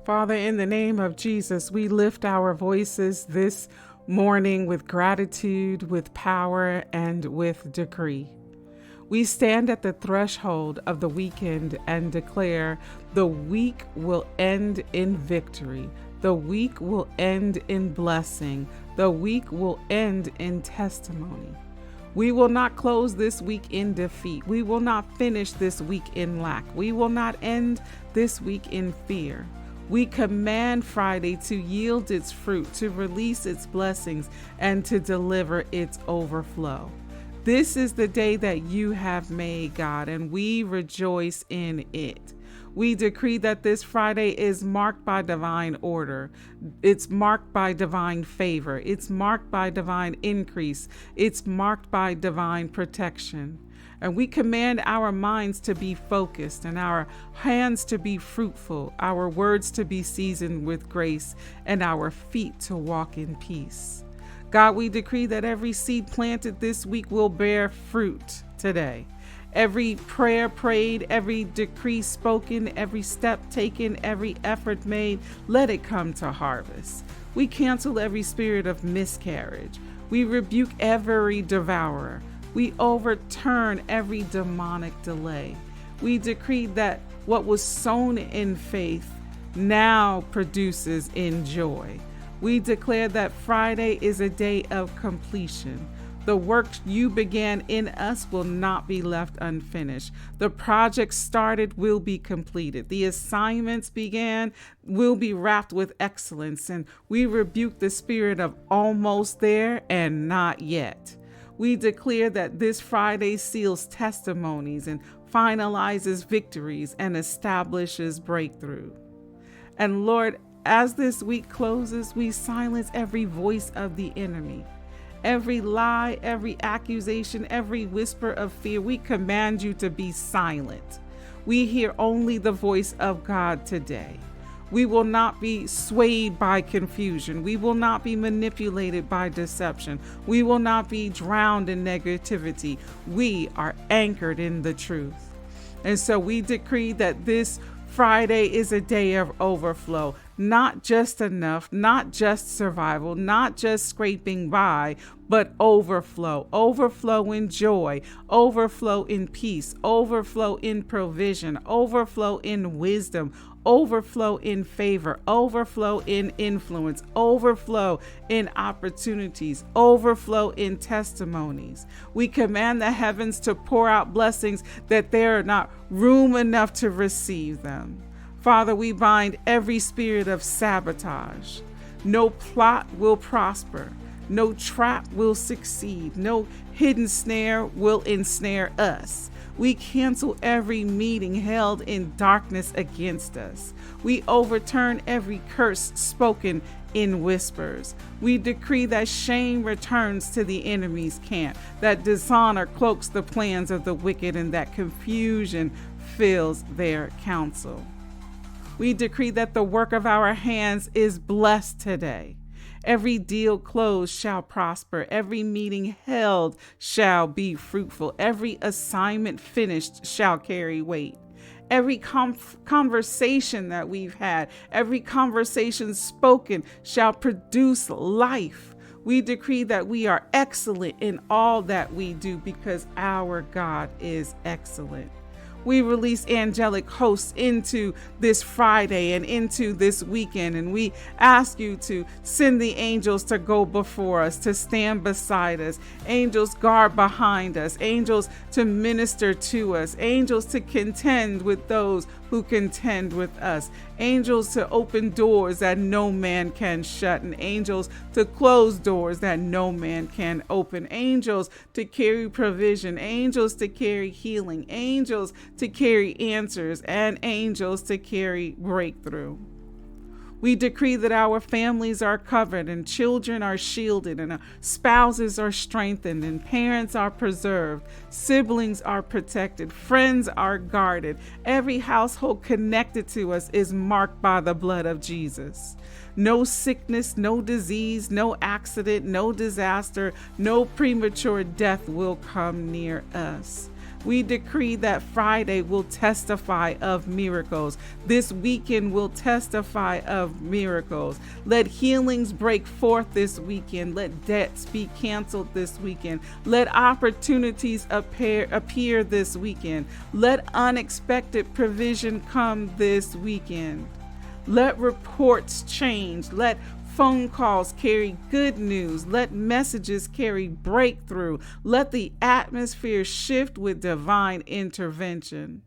Father, in the name of Jesus, we lift our voices this morning with gratitude, with power, and with decree. We stand at the threshold of the weekend and declare the week will end in victory. The week will end in blessing. The week will end in testimony. We will not close this week in defeat. We will not finish this week in lack. We will not end this week in fear. We command Friday to yield its fruit, to release its blessings, and to deliver its overflow. This is the day that you have made, God, and we rejoice in it. We decree that this Friday is marked by divine order. It's marked by divine favor. It's marked by divine increase. It's marked by divine protection. And we command our minds to be focused and our hands to be fruitful, our words to be seasoned with grace, and our feet to walk in peace. God, we decree that every seed planted this week will bear fruit today. Every prayer prayed, every decree spoken, every step taken, every effort made, let it come to harvest. We cancel every spirit of miscarriage. We rebuke every devourer. We overturn every demonic delay. We decree that what was sown in faith now produces in joy. We declare that Friday is a day of completion. The work you began in us will not be left unfinished. The project started will be completed. The assignments began will be wrapped with excellence. And we rebuke the spirit of almost there and not yet. We declare that this Friday seals testimonies and finalizes victories and establishes breakthrough. And Lord, as this week closes, we silence every voice of the enemy. Every lie, every accusation, every whisper of fear, we command you to be silent. We hear only the voice of God today. We will not be swayed by confusion. We will not be manipulated by deception. We will not be drowned in negativity. We are anchored in the truth. And so we decree that this Friday is a day of overflow, not just enough, not just survival, not just scraping by, but overflow, overflow in joy, overflow in peace, overflow in provision, overflow in wisdom, overflow in favor, overflow in influence, overflow in opportunities, overflow in testimonies. We command the heavens to pour out blessings that there are not room enough to receive them. Father, we bind every spirit of sabotage. No plot will prosper. No trap will succeed. No hidden snare will ensnare us. We cancel every meeting held in darkness against us. We overturn every curse spoken in whispers. We decree that shame returns to the enemy's camp, that dishonor cloaks the plans of the wicked, and that confusion fills their counsel. We decree that the work of our hands is blessed today. Every deal closed shall prosper. Every meeting held shall be fruitful. Every assignment finished shall carry weight. Every conversation that we've had, every conversation spoken shall produce life. We decree that we are excellent in all that we do because our God is excellent. We release angelic hosts into this Friday and into this weekend. And we ask you to send the angels to go before us, to stand beside us, angels guard behind us, angels to minister to us, angels to contend with those who contend with us, angels to open doors that no man can shut, and angels to close doors that no man can open, angels to carry provision, angels to carry healing, angels to carry answers, and angels to carry breakthrough. We decree that our families are covered and children are shielded and spouses are strengthened and parents are preserved, siblings are protected, friends are guarded. Every household connected to us is marked by the blood of Jesus. No sickness, no disease, no accident, no disaster, no premature death will come near us. We decree that Friday will testify of miracles. This weekend will testify of miracles. Let healings break forth this weekend. Let debts be canceled this weekend. Let opportunities appear this weekend. Let unexpected provision come this weekend. Let reports change. Let phone calls carry good news. Let messages carry breakthrough. Let the atmosphere shift with divine intervention.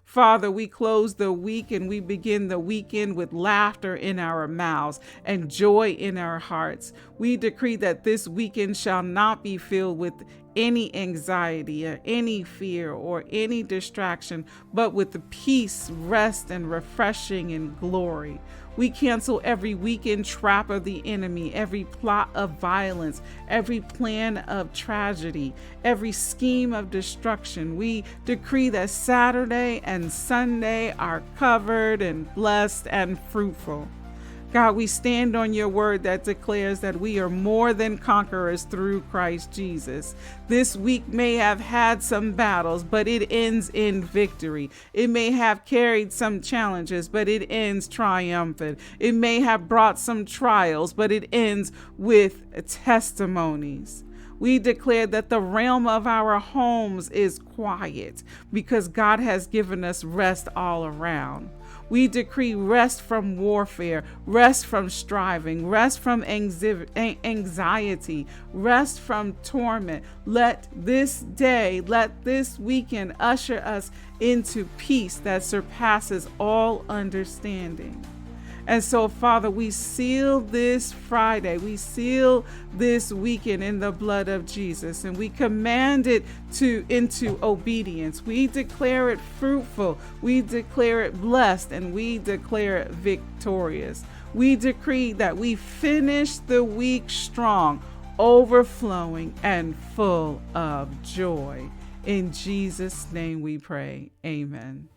Father, we close the week and we begin the weekend with laughter in our mouths and joy in our hearts. We decree that this weekend shall not be filled with any anxiety or any fear or any distraction, but with the peace, rest, and refreshing and glory. We cancel every weekend trap of the enemy, every plot of violence, every plan of tragedy, every scheme of destruction. We decree that Saturday and Sunday are covered and blessed and fruitful. God, we stand on your word that declares that we are more than conquerors through Christ Jesus. This week may have had some battles, but it ends in victory. It may have carried some challenges, but it ends triumphant. It may have brought some trials, but it ends with testimonies. We declare that the realm of our homes is quiet because God has given us rest all around. We decree rest from warfare, rest from striving, rest from anxiety, rest from torment. Let this day, let this weekend usher us into peace that surpasses all understanding. And so, Father, we seal this Friday, we seal this weekend in the blood of Jesus, and we command it into obedience. We declare it fruitful, we declare it blessed, and we declare it victorious. We decree that we finish the week strong, overflowing, and full of joy. In Jesus' name we pray. Amen.